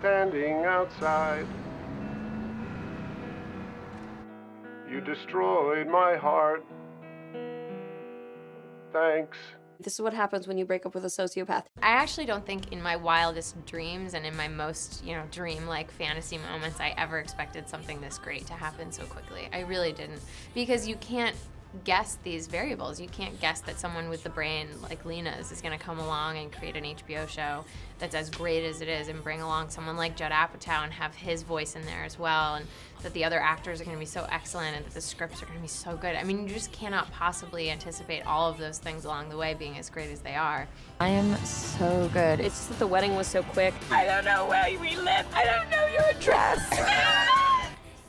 standing outside. You destroyed my heart. Thanks. This is what happens when you break up with a sociopath. I actually don't think in my wildest dreams and in my most, dream-like fantasy moments I ever expected something this great to happen so quickly. I really didn't. Because you can't guess these variables. You can't guess that someone with the brain like Lena's is going to come along and create an HBO show that's as great as it is and bring along someone like Judd Apatow and have his voice in there as well, and that the other actors are going to be so excellent and that the scripts are going to be so good. I mean, you just cannot possibly anticipate all of those things along the way being as great as they are. I am so good. It's just that the wedding was so quick. I don't know where we live. I don't know your address.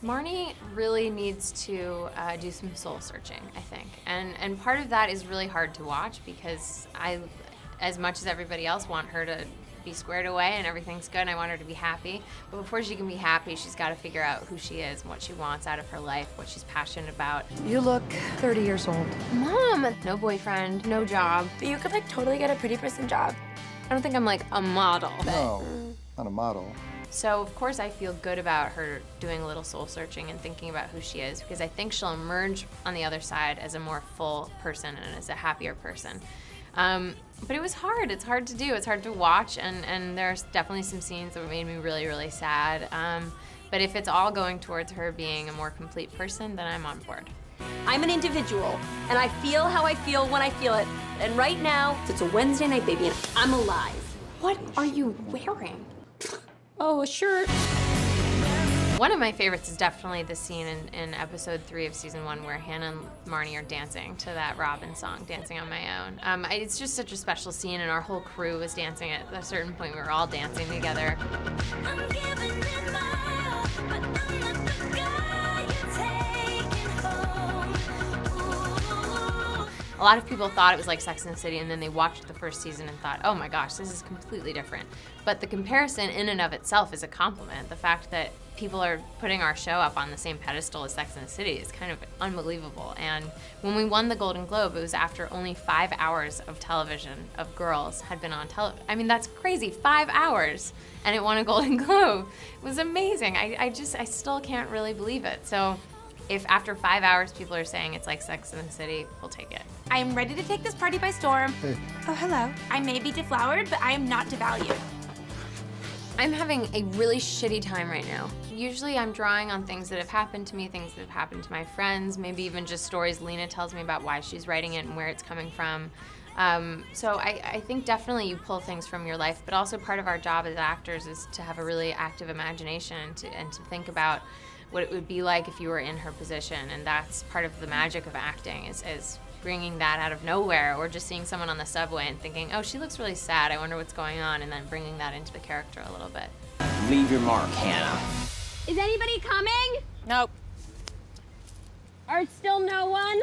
Marnie really needs to do some soul searching, I think. And part of that is really hard to watch because I, as much as everybody else, want her to be squared away and everything's good and I want her to be happy. But before she can be happy, she's got to figure out who she is and what she wants out of her life, what she's passionate about. You look 30 years old. Mom! No boyfriend, no job. But you could totally get a pretty person job. I don't think I'm a model. No, not a model. So of course I feel good about her doing a little soul searching and thinking about who she is because I think she'll emerge on the other side as a more full person and as a happier person. But it was hard. It's hard to do. It's hard to watch, and there's definitely some scenes that made me really, really sad. But if it's all going towards her being a more complete person, then I'm on board. I'm an individual, and I feel how I feel when I feel it. And right now, it's a Wednesday night, baby, and I'm alive. What are you wearing? Oh, a shirt. One of my favorites is definitely the scene in episode 3 of season 1 where Hannah and Marnie are dancing to that Robin song, Dancing on My Own. It's just such a special scene, and our whole crew was dancing at a certain point. We were all dancing together. I'm giving it my all, but I'm not the guy you're taking home. A lot of people thought it was like Sex and the City, and then they watched the first season and thought, oh my gosh, this is completely different. But the comparison in and of itself is a compliment. The fact that people are putting our show up on the same pedestal as Sex and the City is kind of unbelievable. And when we won the Golden Globe, it was after only 5 hours of television of girls had been on television. I mean, that's crazy, 5 hours, and it won a Golden Globe. It was amazing. I still can't really believe it. So if after 5 hours people are saying it's like Sex and the City, we'll take it. I am ready to take this party by storm. Hey. Oh, hello. I may be deflowered, but I am not devalued. I'm having a really shitty time right now. Usually I'm drawing on things that have happened to me, things that have happened to my friends, maybe even just stories Lena tells me about why she's writing it and where it's coming from. So I think definitely you pull things from your life, but also part of our job as actors is to have a really active imagination and to think about what it would be like if you were in her position, and that's part of the magic of acting is bringing that out of nowhere, or just seeing someone on the subway and thinking, oh, she looks really sad, I wonder what's going on, and then bringing that into the character a little bit. Leave your mark, Hannah. Is anybody coming? Nope. Or still no one?